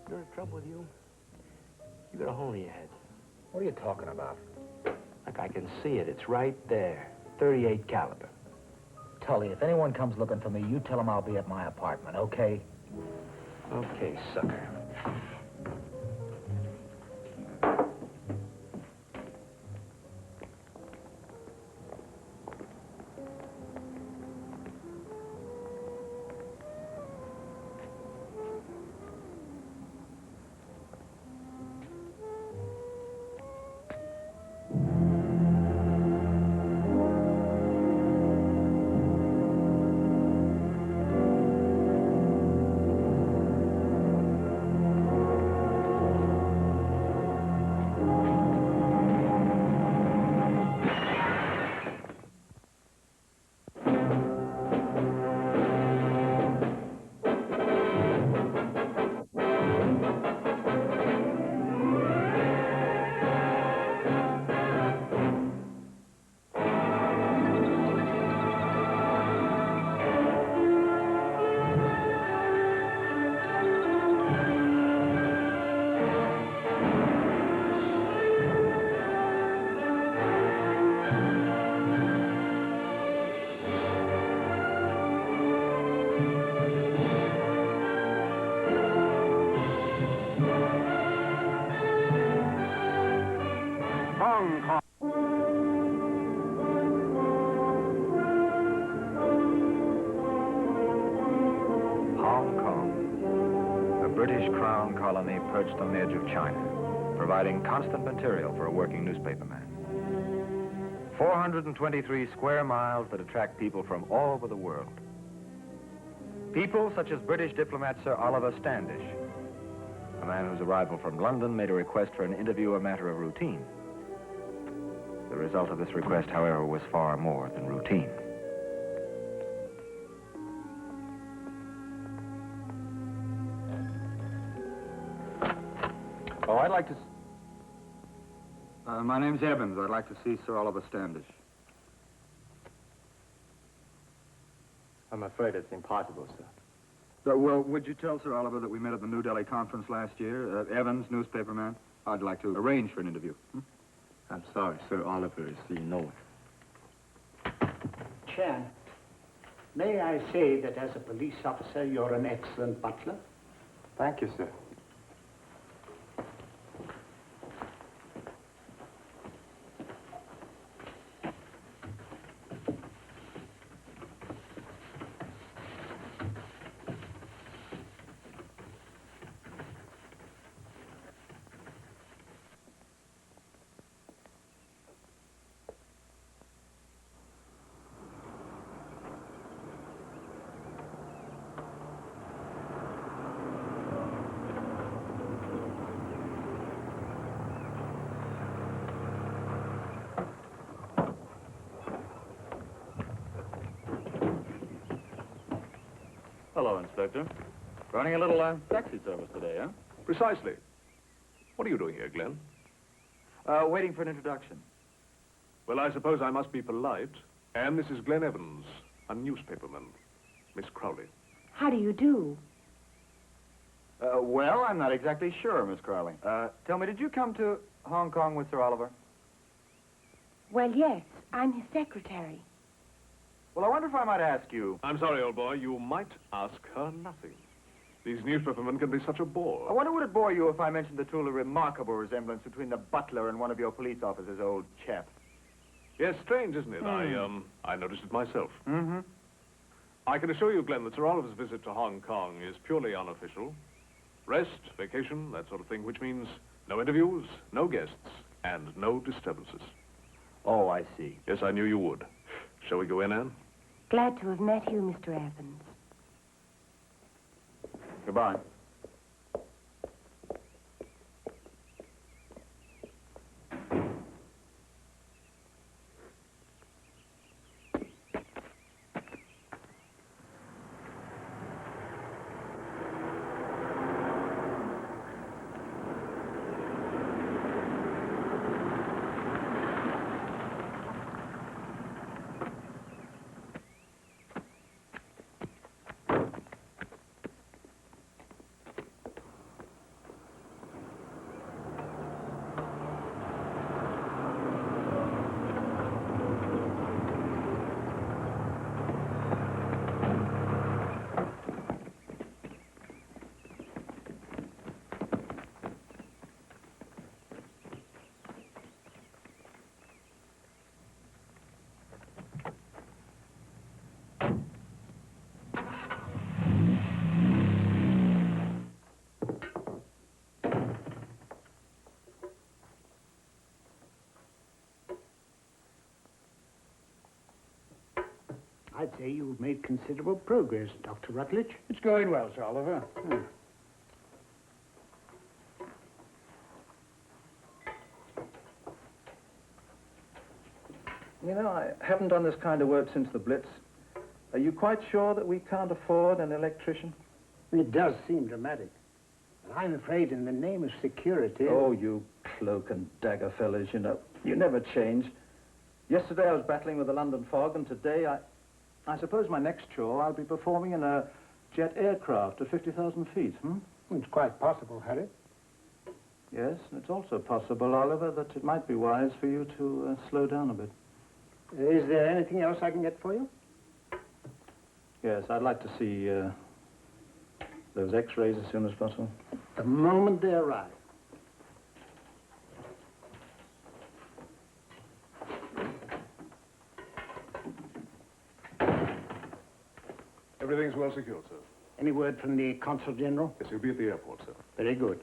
You're in trouble with you? You got a hole in your head. What are you talking about? Like I can see it. It's right there. 38 caliber. Tully, if anyone comes looking for me, you tell them I'll be at my apartment, okay? Okay, sucker. British Crown colony perched on the edge of China, providing constant material for a working newspaperman. 423 square miles that attract people from all over the world. People such as British diplomat Sir Oliver Standish, a man whose arrival from London made a request for an interview a matter of routine. The result of this request, however, was far more than routine. Oh, I'd like to... my name's Evans. I'd like to see Sir Oliver Standish. I'm afraid it's impossible, sir. So, well, would you tell Sir Oliver that we met at the New Delhi conference last year? Evans, newspaperman. I'd like to arrange for an interview. I'm sorry, Sir Oliver is seeing no one. Chan, may I say that as a police officer, you're an excellent butler? Thank you, sir. Hello, Inspector. Running a little taxi service today, huh? Precisely. What are you doing here, Glenn? Waiting for an introduction. Well, I suppose I must be polite. And this is Glenn Evans, a newspaperman. Miss Crowley. How do you do? Well, I'm not exactly sure, Miss Crowley. Tell me, did you come to Hong Kong with Sir Oliver? Well, yes. I'm his secretary. Well, I wonder if I might ask you... I'm sorry, old boy. You might ask her nothing. These newspapermen can be such a bore. I wonder would it bore you if I mentioned the truly remarkable resemblance between the butler and one of your police officers, old chap? Yes, strange, isn't it? I noticed it myself. Mm-hmm. I can assure you, Glenn, that Sir Oliver's visit to Hong Kong is purely unofficial. Rest, vacation, that sort of thing, which means no interviews, no guests, and no disturbances. Oh, I see. Yes, I knew you would. Shall we go in, Anne? Glad to have met you, Mr. Evans. Goodbye. I'd say you've made considerable progress, Dr. Rutledge. It's going well, Sir Oliver. You know, I haven't done this kind of work since the Blitz. Are you quite sure that we can't afford an electrician? It does seem dramatic. But I'm afraid in the name of security... Oh, you cloak and dagger fellas, you know. You never change. Yesterday I was battling with the London fog, and today I suppose my next chore I'll be performing in a jet aircraft at 50,000 feet, It's quite possible, Harry. Yes, and it's also possible, Oliver, that it might be wise for you to slow down a bit. Is there anything else I can get for you? Yes, I'd like to see those X-rays as soon as possible. The moment they arrive. Everything's well secured, sir. Any word from the Consul General? Yes, he'll be at the airport, sir. Very good.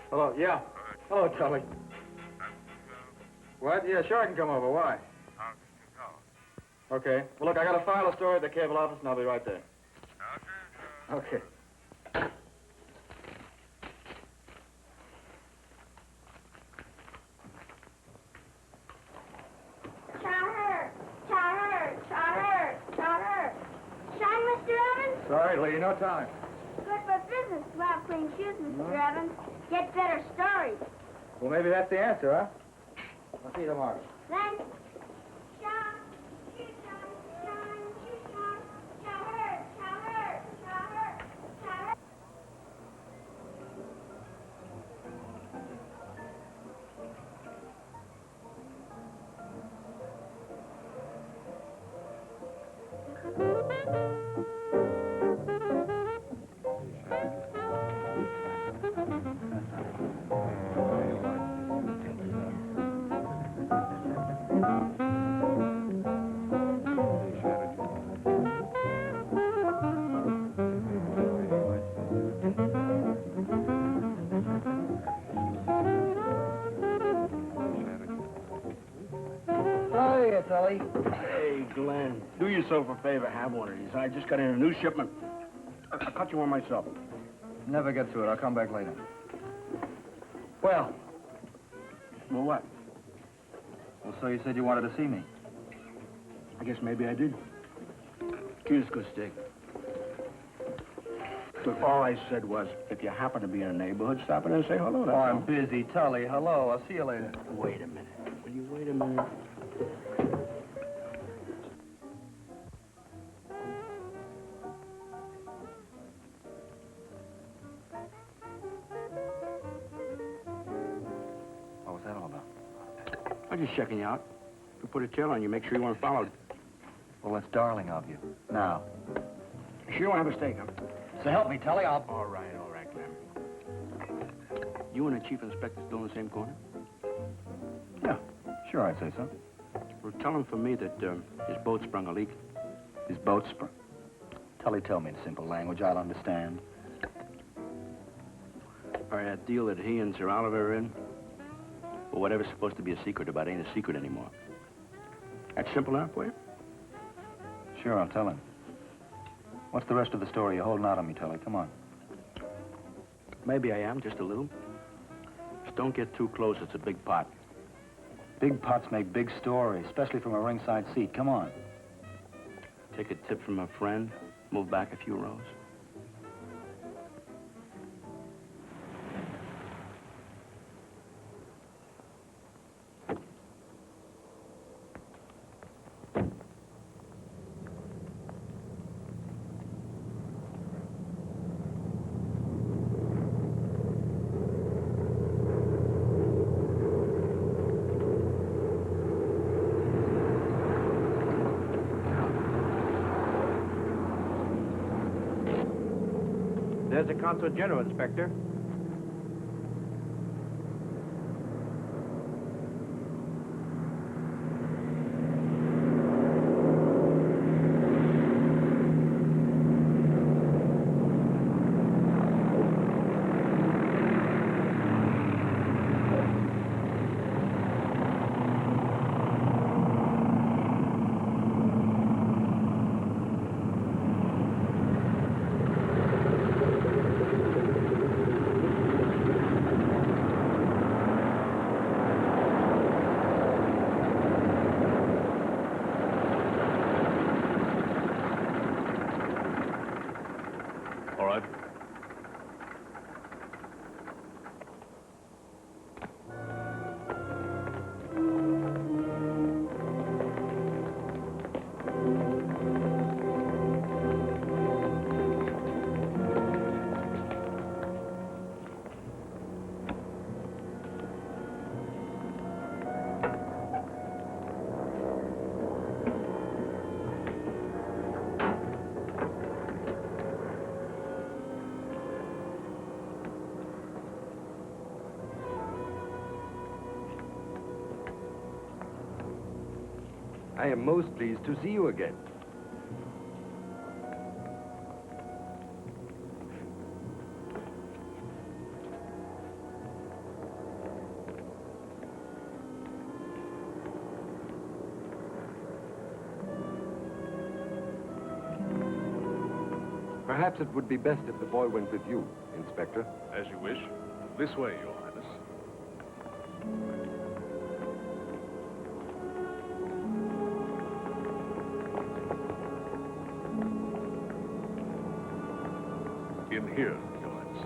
Hello, yeah. Hello, Tully. What? Yeah, sure I can come over. Why? Okay. Well, look, I got to file a story at the cable office, and I'll be right there. Okay. Shine, Mr. Evans? Sorry, lady, no time. Good for business. Without clean shoes, Mr. Evans. Get better stories. Well, maybe that's the answer, huh? I'll see you tomorrow. Then, shine, shoe shine, shine, shoe shine, shine, shine, shine, shine. Hiya, Tully. Hey, Glenn. Do yourself a favor, have one of these. I just got in a new shipment. I'll cut you one myself. Never get to it. I'll come back later. Well, what? Well, so you said you wanted to see me. I guess maybe I did. Here's a good steak. Look, all I said was, if you happen to be in a neighborhood, stop in and say hello. That's I'm all. busy, Tully. Hello. I'll see you later. Wait a minute. Will you wait a minute? What was that all about? I'm just checking you out. If you put a tail on you, make sure you weren't followed. Well, that's darling of you. Now. You sure don't have a stake, huh? So help me, Tully. I'll... All right, Clem. You and the chief inspector still in the same corner? Yeah, sure, I'd say so. Well, tell him for me that his boat sprung a leak. His boat sprung. Tully, tell me in simple language. I'll understand. All right, that deal that he and Sir Oliver are in, well, whatever's supposed to be a secret about ain't a secret anymore. That's simple enough for you? Sure, I'll tell him. What's the rest of the story you're holding out on me, Tully? Come on. Maybe I am, just a little. Just don't get too close. It's a big pot. Big pots make big stories, especially from a ringside seat. Come on. Take a tip from a friend, move back a few rows. There's the Consul General, Inspector. right. I am most pleased to see you again. Perhaps it would be best if the boy went with you, Inspector. As you wish. This way, Your Highness. In here, Your Highness.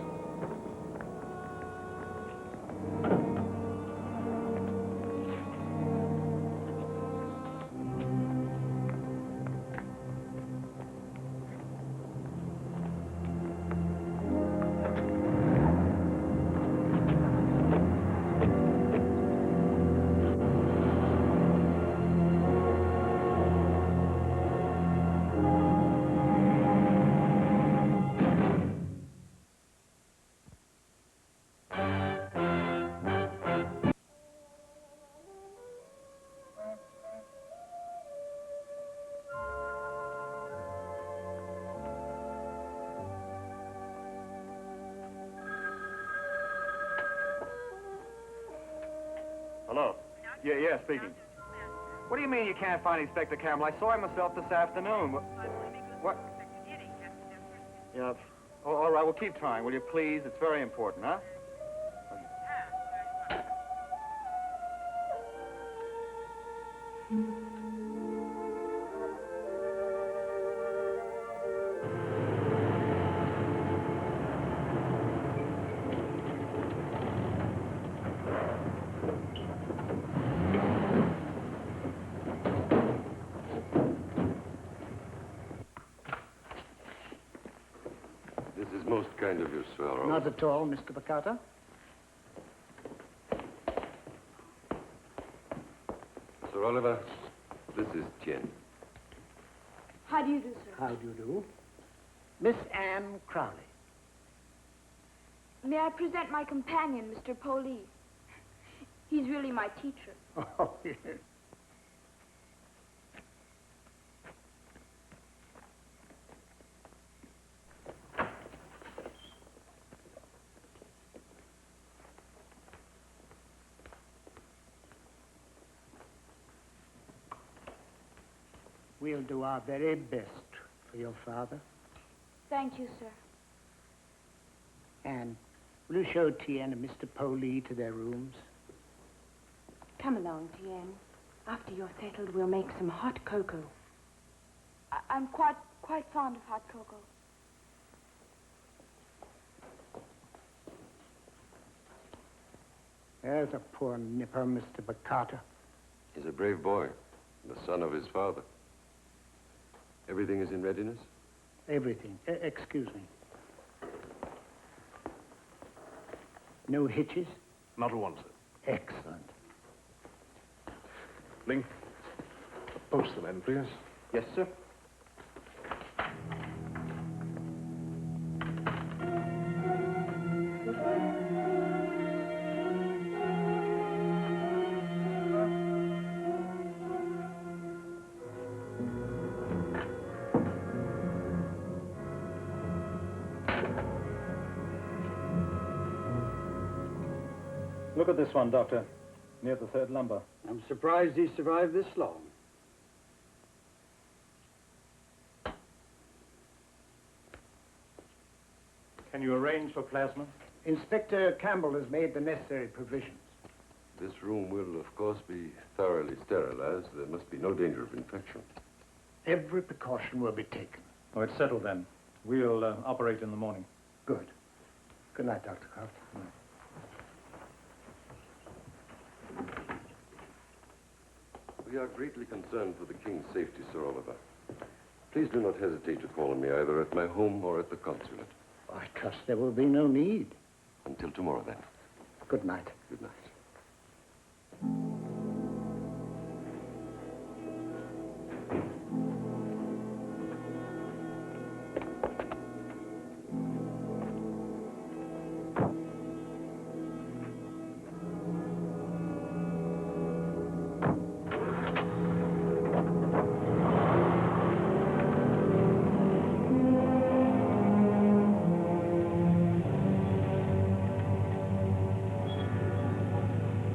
Hello? Yeah, speaking. What do you mean you can't find Inspector Campbell? I saw him myself this afternoon. What? Yeah. Oh, all right, well, keep trying, will you, please? It's very important, huh? This is most kind of you, Sir Oliver. Not at all, Mr. Bacata. Sir Oliver, this is Jen. How do you do, sir? How do you do? Miss Anne Crowley. May I present my companion, Mr. Poley? He's really my teacher. Oh, yes. We'll do our very best for your father. Thank you, sir. And will you show Tien and Mr. Poley to their rooms? Come along, Tien. After you're settled, we'll make some hot cocoa. I'm quite fond of hot cocoa. There's a poor nipper, Mr. Bacata. He's a brave boy, the son of his father. Everything is in readiness? Everything. Excuse me. No hitches? Not a one, sir. Excellent. Ling, post the men, please. Yes, sir. Look at this one, Doctor. Near the third lumber. I'm surprised he survived this long. Can you arrange for plasma? Inspector Campbell has made the necessary provisions. This room will, of course, be thoroughly sterilized. There must be no danger of infection. Every precaution will be taken. Oh, it's settled then. We'll operate in the morning. Good. Good night, Dr. Croft. We are greatly concerned for the King's safety, Sir Oliver. Please do not hesitate to call on me either at my home or at the consulate. I trust there will be no need. Until tomorrow, then. Good night. Good night.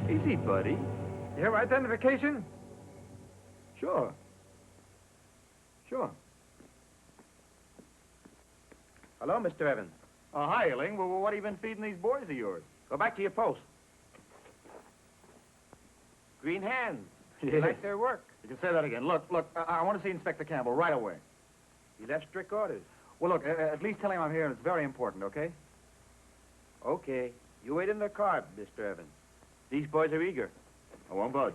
Easy, buddy. You have identification? Sure. Sure. Hello, Mr. Evans. Oh, hi, Ling. Well, what have you been feeding these boys of yours? Go back to your post. Green hands. You like their work. You can say that again. Look, I want to see Inspector Campbell right away. He left strict orders. Well, look, at least tell him I'm here and it's very important, okay? Okay. You wait in the car, Mr. Evans. These boys are eager. I won't budge.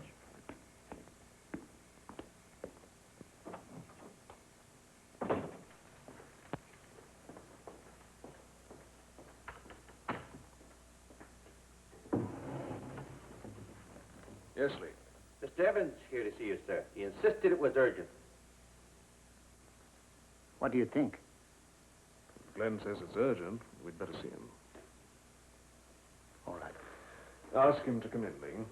Yes, Lee. Mr. Evans here to see you, sir. He insisted it was urgent. What do you think? If Glenn says it's urgent, we'd better see him. All right. Ask him to come in, Ling.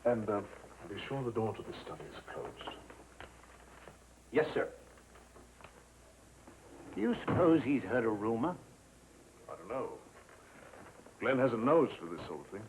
And be sure the door to the study is closed. Yes, sir. Do you suppose he's heard a rumor? I don't know. Glenn has a nose for this sort of thing.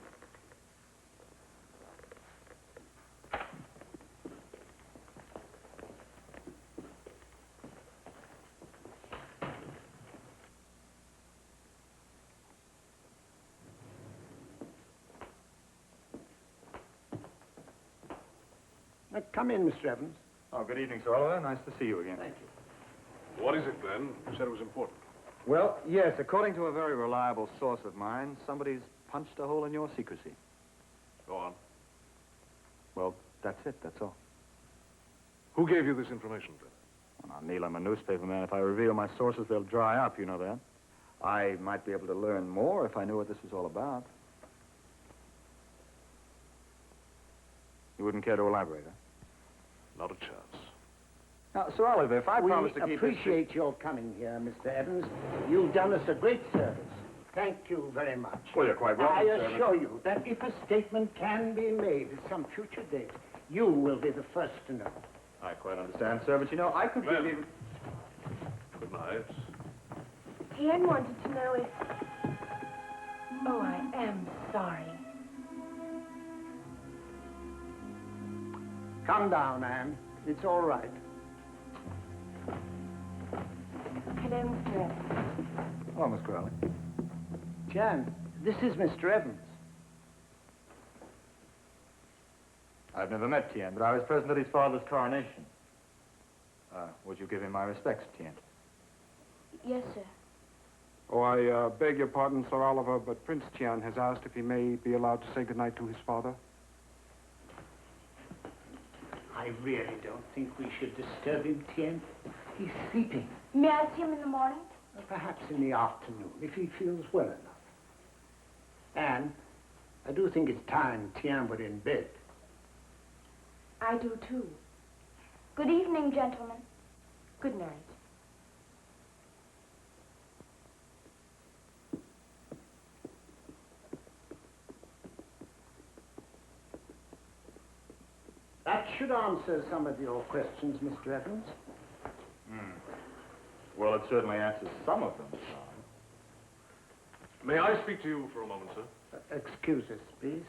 Come in, Mr. Evans. Oh, good evening, Sir Oliver. Nice to see you again. Thank you. What is it, Glenn? You said it was important. Well, yes, according to a very reliable source of mine, somebody's punched a hole in your secrecy. Go on. Well, that's it, that's all. Who gave you this information, Glenn? Well, now, Neil, I'm a newspaperman. If I reveal my sources, they'll dry up, you know that. I might be able to learn more if I knew what this was all about. You wouldn't care to elaborate, huh? Not a chance. Now, Sir Oliver, if I We promise to keep this... appreciate your coming here, Mr. Evans. You've done us a great service. Thank you very much. Well, you're quite welcome, I Mr. Evans. assure you that if a statement can be made at some future date, you will be the first to know. I quite understand, sir, but you know, I could Glenn. feel even... Good night. Ian wanted to know if... Oh, I am sorry. Come down, Anne. It's all right. Hello, Mr. Evans. Oh, Miss Crowley. Jan, this is Mr. Evans. I've never met Tien, but I was present at his father's coronation. Would you give him my respects, Tien? Yes, sir. Oh, I beg your pardon, Sir Oliver, but Prince Tian has asked if he may be allowed to say goodnight to his father. I really don't think we should disturb him, Tien. He's sleeping. May I see him in the morning? Perhaps in the afternoon, if he feels well enough. Anne, I do think it's time Tien were in bed. I do, too. Good evening, gentlemen. Good night. That should answer some of your questions, Mr. Evans. Well, it certainly answers some of them, Sir. May I speak to you for a moment, sir? Excuse us, please.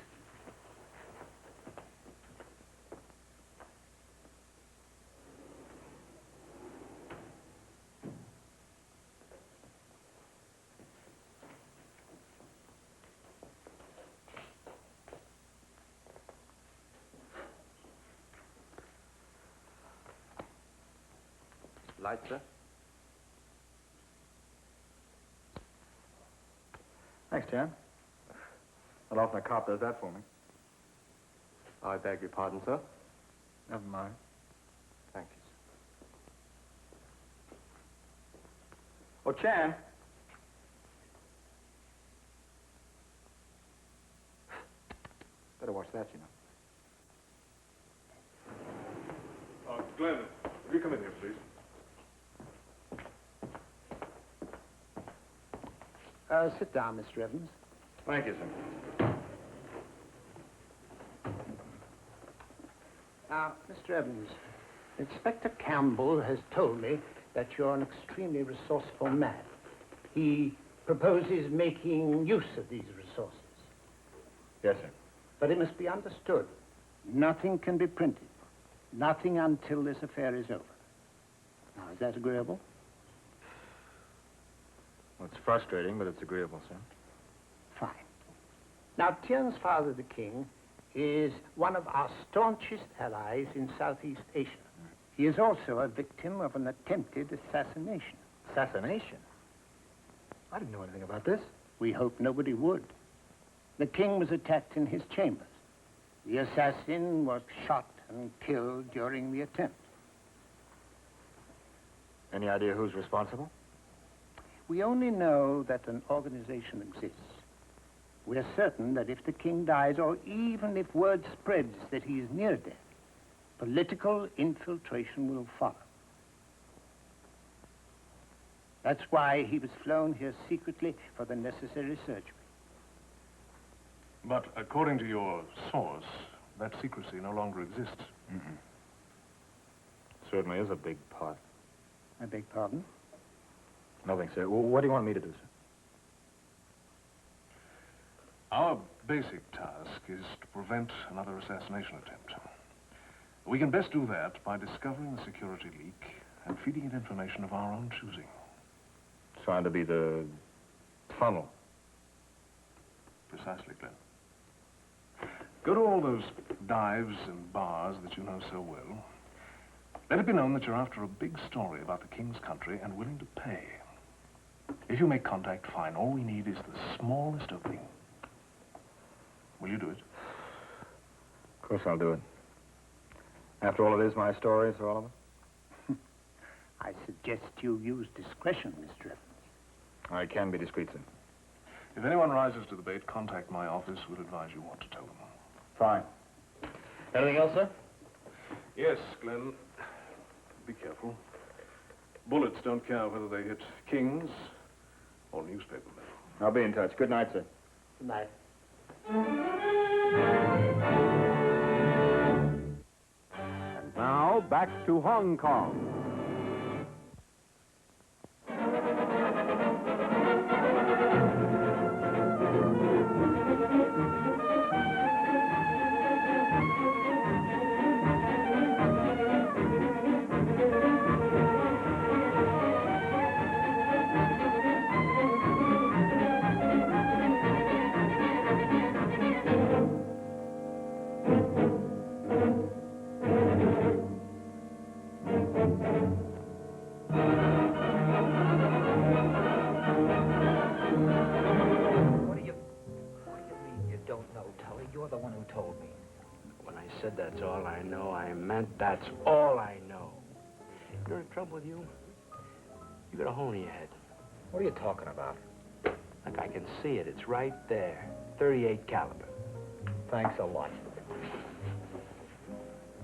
Light, sir? Thanks, Jan. Not often a cop does that for me. I beg your pardon, sir. Never mind. Thank you, sir. Oh, Chan. Better watch that, you know. Glenn, will you come in here, please? Sit down, Mr. Evans. Thank you, sir. Now, Mr. Evans, Inspector Campbell has told me that you're an extremely resourceful man. He proposes making use of these resources. Yes, sir. But it must be understood, nothing can be printed. Nothing until this affair is over. Now, is that agreeable? Well, it's frustrating, but it's agreeable, sir. Fine. Now, Tien's father, the king, is one of our staunchest allies in Southeast Asia. He is also a victim of an attempted assassination. Assassination? I didn't know anything about this. We hope nobody would. The king was attacked in his chambers. The assassin was shot and killed during the attempt. Any idea who's responsible? We only know that an organization exists. We're certain that if the king dies, or even if word spreads that he is near death, political infiltration will follow. That's why he was flown here secretly for the necessary surgery. But according to your source, that secrecy no longer exists. Mm-hmm. Certainly is a big part. I beg pardon? Nothing, sir. What do you want me to do, sir? Our basic task is to prevent another assassination attempt. We can best do that by discovering the security leak and feeding it information of our own choosing. Trying to be the funnel. Precisely, Glenn. Go to all those dives and bars that you know so well. Let it be known that you're after a big story about the king's country and willing to pay. If you make contact, fine. All we need is the smallest opening. Will you do it? Of course I'll do it. After all, it is my story, Sir Oliver. I suggest you use discretion, Mr. Evans. I can be discreet, sir. If anyone rises to the bait, contact my office. We'll advise you what to tell them. Fine. Anything else, sir? Yes, Glenn. Be careful. Bullets don't care whether they hit kings or newspaper men. I'll be in touch. Good night, sir. Good night. And now, back to Hong Kong. That's all I know. I meant that's all I know. You know the trouble with you? You got a hole in your head. What are you talking about? Like I can see it. It's right there. 38 caliber. Thanks a lot.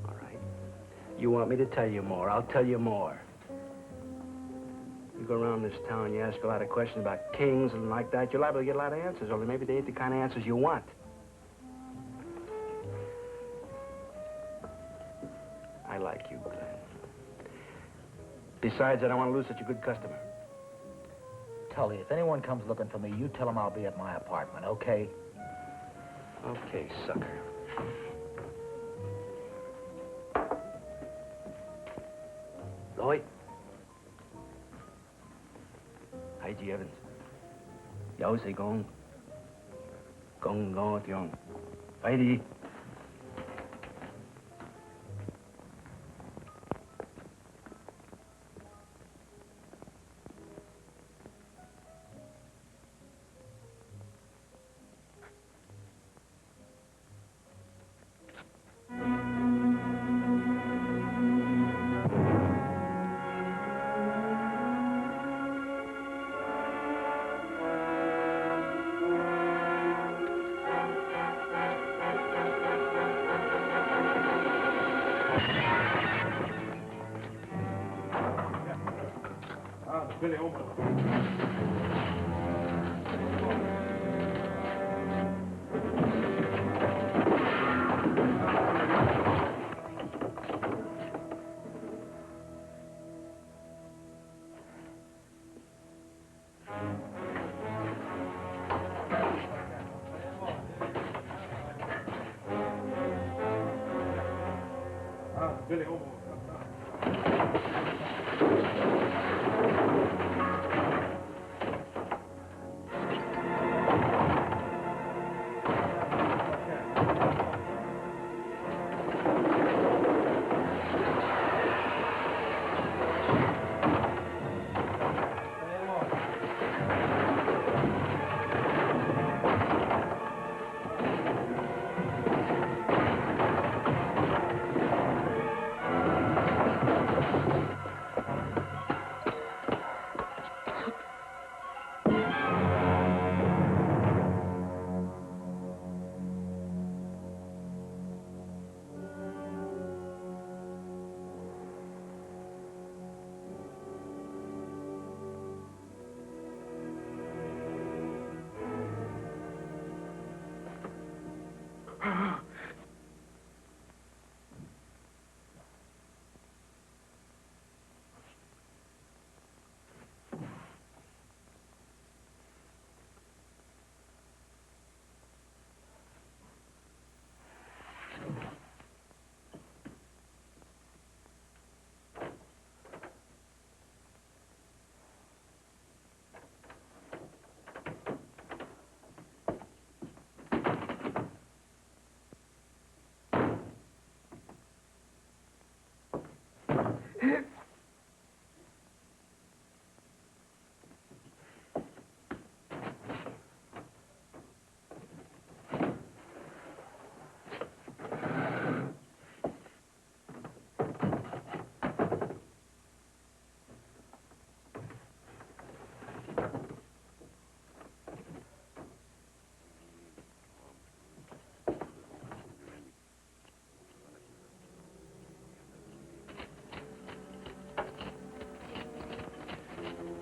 All right. You want me to tell you more? I'll tell you more. You go around this town, you ask a lot of questions about kings and like that, you're liable to get a lot of answers, only maybe they ain't the kind of answers you want. I like you, Glenn. Besides, I don't want to lose such a good customer. Tully, if anyone comes looking for me, you tell them I'll be at my apartment, okay? Okay, sucker. Lloyd. Hi, G. Evans. Yo say gong. Gong gong tiong. Heidi. Billy, over. Billy, over.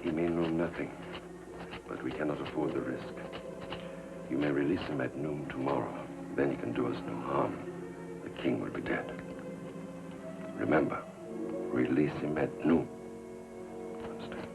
He may know nothing, but we cannot afford the risk. You may release him at noon tomorrow. Then he can do us no harm. The king will be dead. Remember, release him at noon. Understand?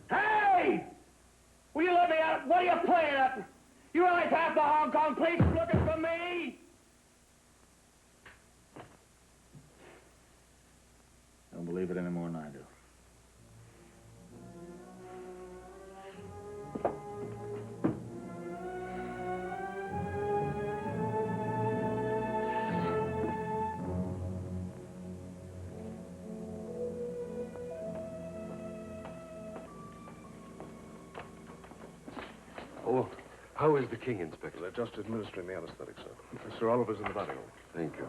Hey! Will you let me out? What are you playing at? You realize half the Hong Kong police is looking for me? Don't believe it any more than I do. Oh, how is the king, Inspector? They're just administering the anesthetic, sir. Sir Oliver's in the batting hall. Thank you.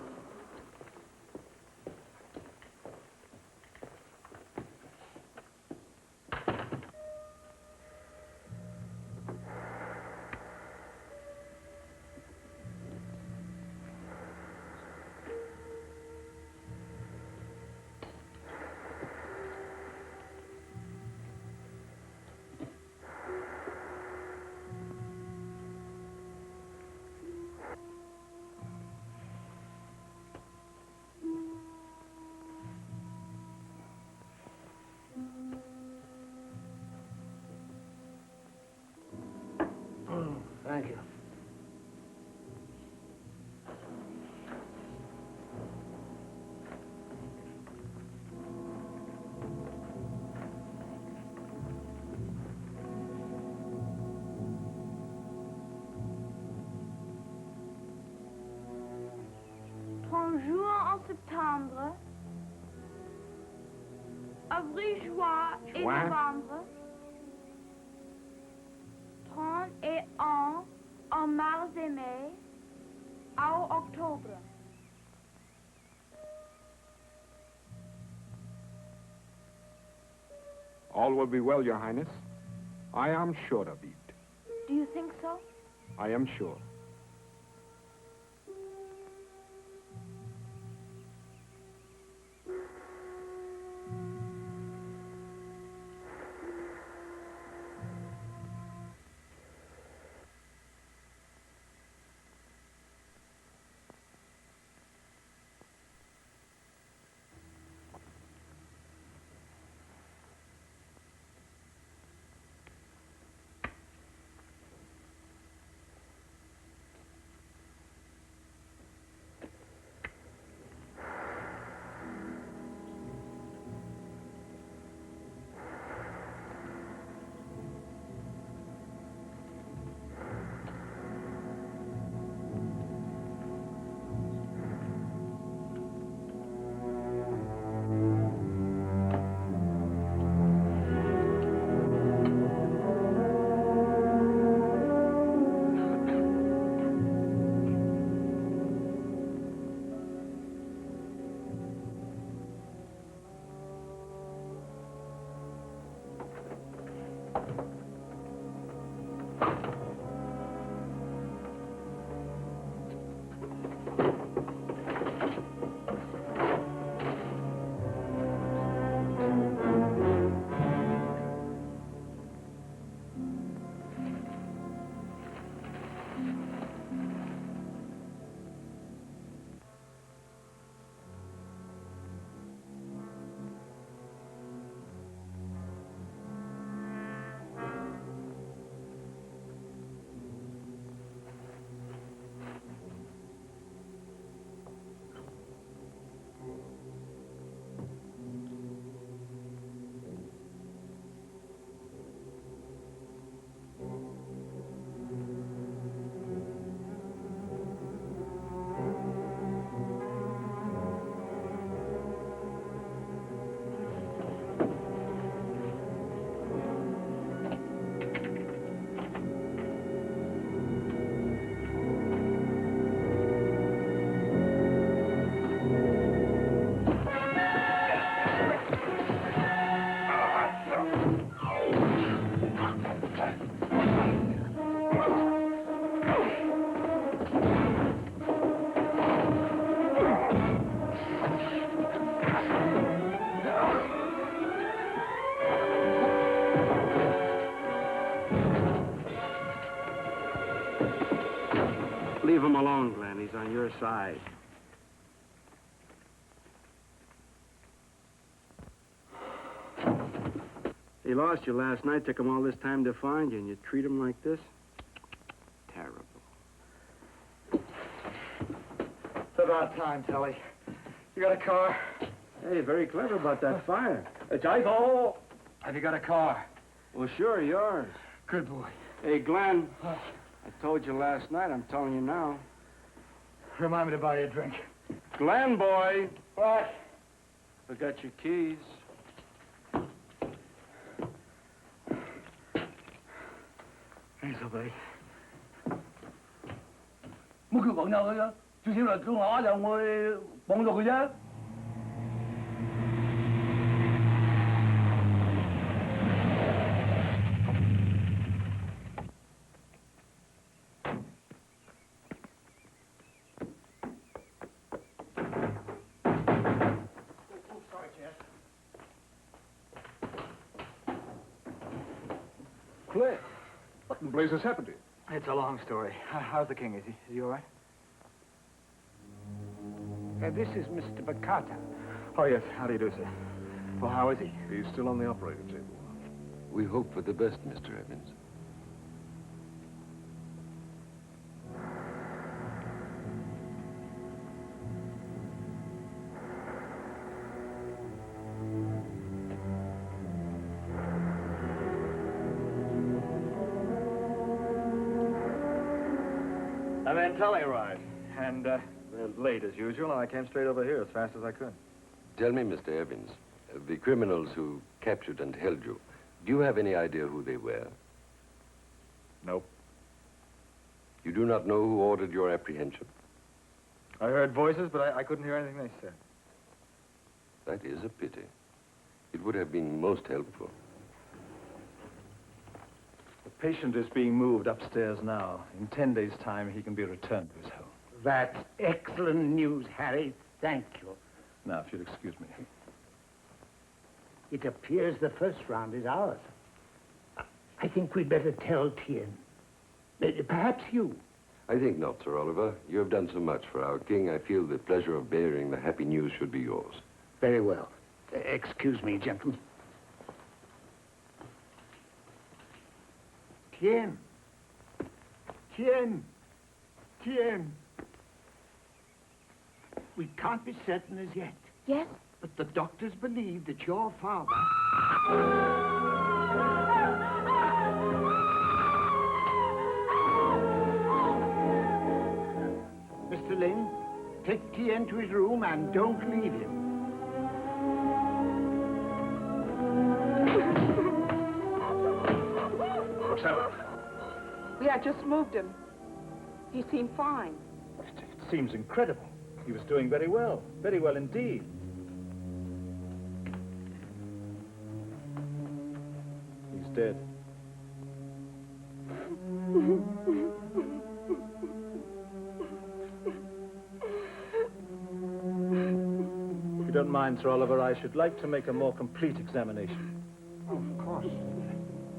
Thank you. septembre, avril, juin et Juin? novembre, 31 en mars et mai, au octobre. All will be well, Your Highness. I am sure of it. Do you think so? I am sure. Leave him alone, Glenn. He's on your side. He lost you last night, took him all this time to find you, and you treat him like this? Terrible. It's about time, Tully. You got a car? Hey, very clever about that fire. Jaivo! Have you got a car? Well, sure, yours. Good boy. Hey, Glenn, I told you last night, I'm telling you now. Remind me to buy you a drink. Glenn, boy! What? Forgot your keys. Thanks, buddy.冇叫講有佢㗎，最少嚟叫我就會綁咗佢啫。Cliff, what in blazes happened to you? It's a long story. How's the king? Is he all right? This is Mr. Bacata. Oh, yes. How do you do, sir? Well, how is he? He's still on the operating table. We hope for the best, Mr. Evans. And then Tully arrived. And Late as usual, and I came straight over here as fast as I could. Tell me, Mr. Evans, the criminals who captured and held you, do you have any idea who they were? Nope. You do not know who ordered your apprehension? I heard voices, but I couldn't hear anything they said. That is a pity. It would have been most helpful. The patient is being moved upstairs now. In 10 days' time, he can be returned to his home. That's excellent news, Harry. Thank you. Now, if you'll excuse me. It appears the first round is ours. I think we'd better tell Tien. Perhaps you. I think not, Sir Oliver. You have done so much for our king. I feel the pleasure of bearing the happy news should be yours. Very well. Excuse me, gentlemen. Tien. Tien. Tien. We can't be certain as yet. Yes? But the doctors believe that your father... Mr. Ling, take Tien to his room and don't leave him. What's happened? We had just moved him. He seemed fine. It seems incredible. He was doing very well indeed. He's dead. If you don't mind, Sir Oliver, I should like to make a more complete examination. Oh, of course.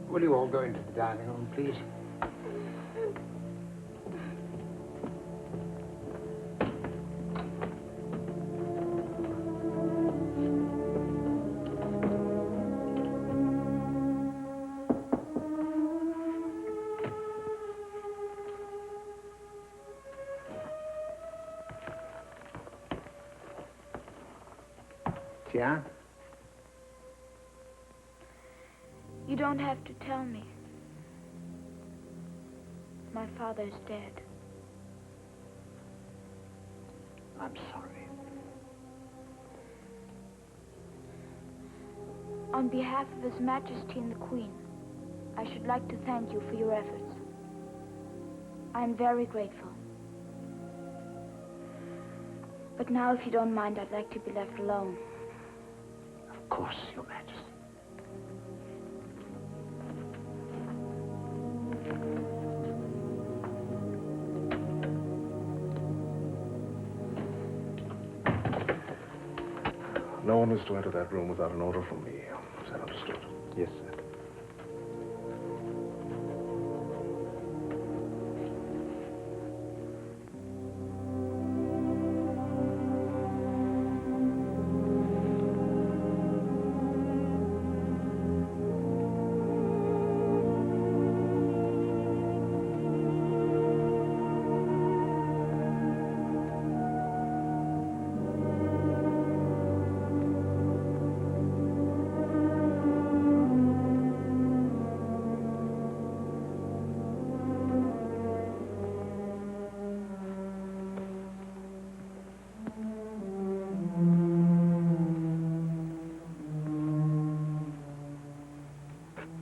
Will you all go into the dining room, please? Tien? You don't have to tell me. My father's dead. I'm sorry. On behalf of His Majesty and the Queen, I should like to thank you for your efforts. I am very grateful. But now, if you don't mind, I'd like to be left alone. Of course, Your Majesty. No one is to enter that room without an order from me. Is that understood? Yes, sir.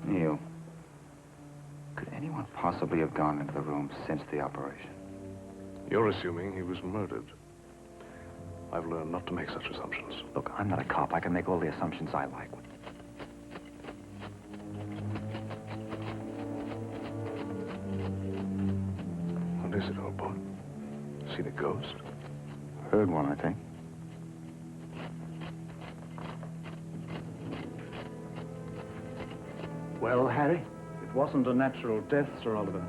Neil, could anyone possibly have gone into the room since the operation? You're assuming he was murdered. I've learned not to make such assumptions. Look, I'm not a cop. I can make all the assumptions I like. What is it, old boy? Seen a ghost? Heard one, I think. Well, Harry? It wasn't a natural death, Sir Oliver.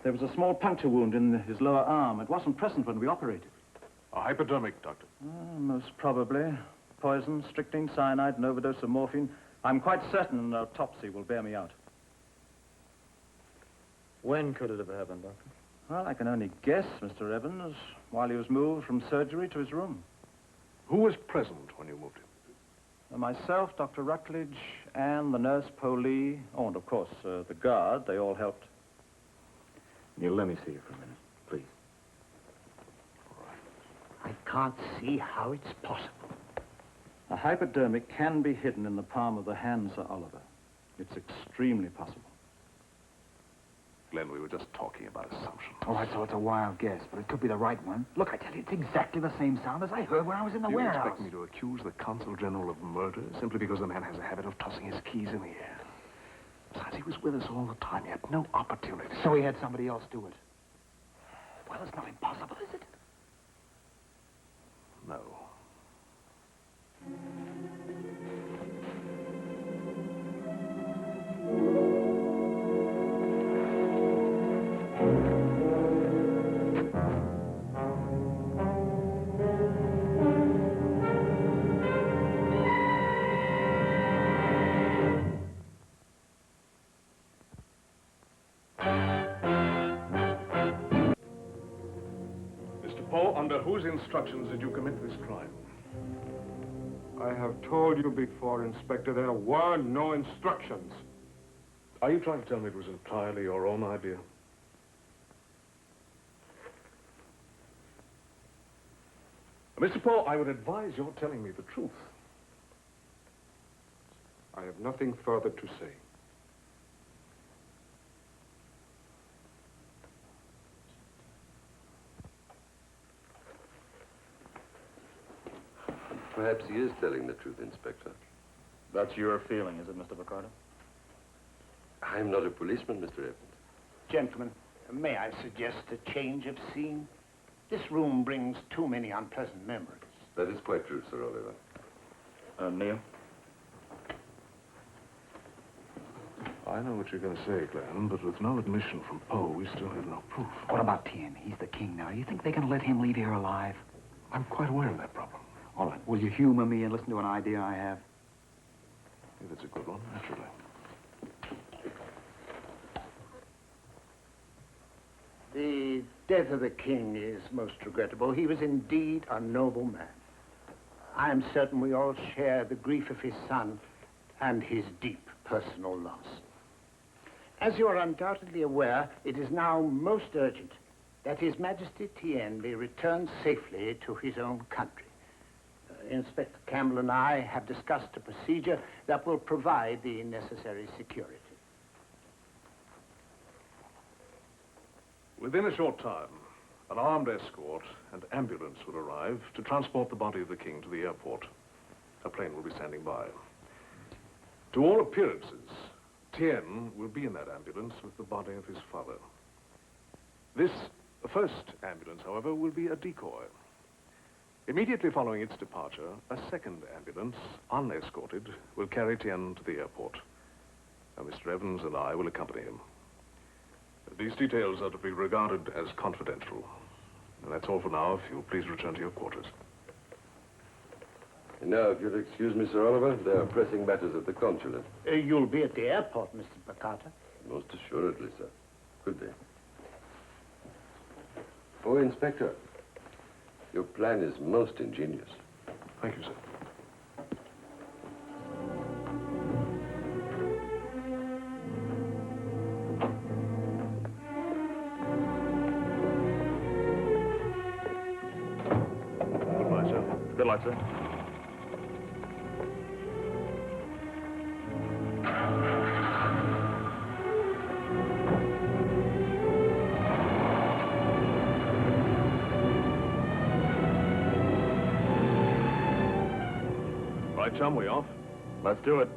There was a small puncture wound in his lower arm. It wasn't present when we operated. A hypodermic, Doctor. Most probably. Poison, strychnine, cyanide, an overdose of morphine. I'm quite certain an autopsy will bear me out. When could it have happened, Doctor? Well, I can only guess, Mr. Evans, while he was moved from surgery to his room. Who was present when you moved him? Myself, Dr. Rutledge, and the nurse, Polly, oh, and of course, the guard, they all helped. Neil, let me see you for a minute, please. can't see how it's possible. A hypodermic can be hidden in the palm of the hand, Sir Oliver. It's extremely possible. Glenn, we were just talking about assumptions. All right, so it's a wild guess, but it could be the right one. Look, I tell you, it's exactly the same sound as I heard when I was in the Do you warehouse. expect me to accuse the Consul General of murder simply because the man has a habit of tossing his keys in the air? Besides, he was with us all the time. He had no opportunity. So he had somebody else do it. Well, it's not impossible, is it? No. Mr. Poe, under whose instructions did you commit this crime? I have told you before, Inspector, there were no instructions. Are you trying to tell me it was entirely your own idea? Mr. Poe, I would advise your telling me the truth. I have nothing further to say. Perhaps he is telling the truth, Inspector. That's your feeling, is it, Mr. Picardo? I'm not a policeman, Mr. Evans. Gentlemen, may I suggest a change of scene? This room brings too many unpleasant memories. That is quite true, Sir Oliver. Neil? I know what you're going to say, Glenn, but with no admission from Poe, we still have no proof. What about Tien? He's the king now. You think they're going to let him leave here alive? I'm quite aware of that problem. All right. Will you humor me and listen to an idea I have? If it's a good one, naturally. The death of the king is most regrettable. He was indeed a noble man. I am certain we all share the grief of his son and his deep personal loss. As you are undoubtedly aware, it is now most urgent that His Majesty Tien be returned safely to his own country. Inspector Campbell and I have discussed a procedure that will provide the necessary security. Within a short time, an armed escort and ambulance will arrive to transport the body of the king to the airport. A plane will be standing by. To all appearances, Tien will be in that ambulance with the body of his father. This first ambulance, however, will be a decoy. Immediately following its departure, a second ambulance, unescorted, will carry Tien to the airport. Now, Mr. Evans and I will accompany him. These details are to be regarded as confidential. And that's all for now. If you'll please return to your quarters. And now, if you'll excuse me, Sir Oliver, there are pressing matters at the consulate. You'll be at the airport, Mr. Picardo. Most assuredly, sir. Good day. Oh, Inspector, your plan is most ingenious. Thank you, sir. Goodbye, sir. Good luck, sir. Right, chum, we off? Let's do it.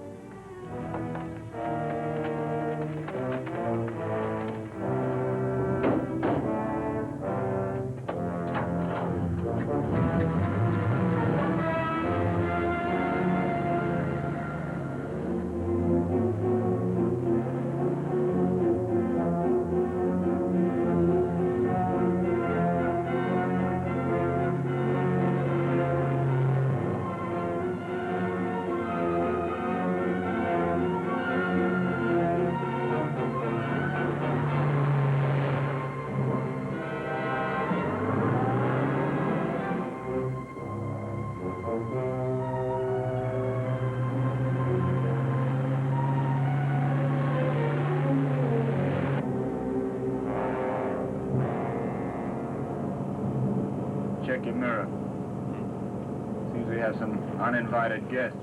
Check your mirror. we have some uninvited guests.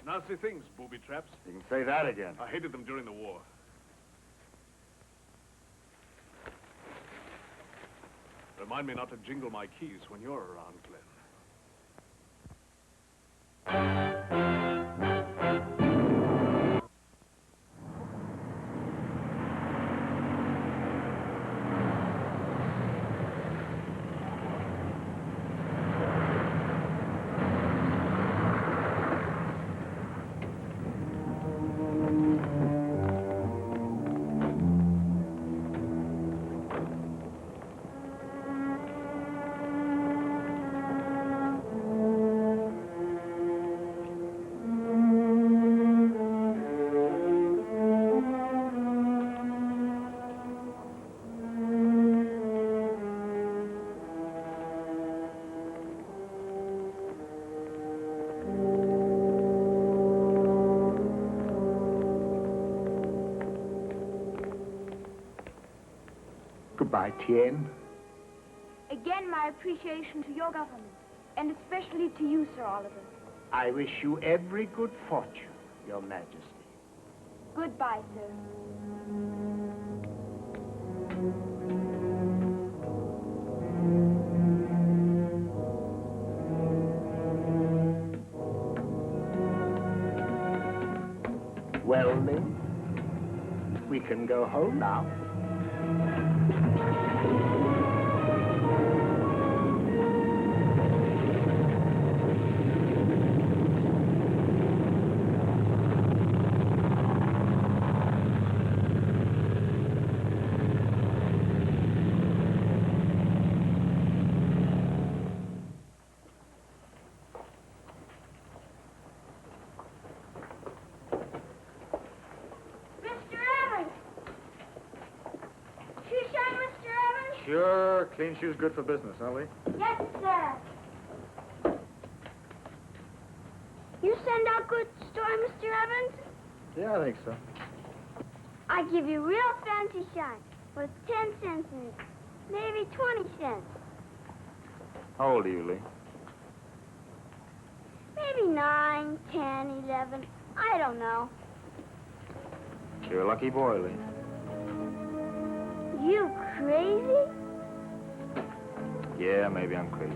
Nasty things, booby traps. You can say that again. I hated them during the war. Remind me not to jingle my keys when you're around, Glenn. Goodbye, Tien. Again, my appreciation to your government, and especially to you, Sir Oliver. I wish you every good fortune, Your Majesty. Goodbye, sir. Well, then, we can go home now. Sure, clean shoes good for business, huh, Lee? Yes, sir. You send out good store, Mr. Evans? Yeah, I think so. I give you real fancy shine with 10 cents in it. Maybe 20 cents. How old are you, Lee? Maybe 9, 10, 11. I don't know. You're a lucky boy, Lee. You crazy? Yeah, maybe I'm crazy.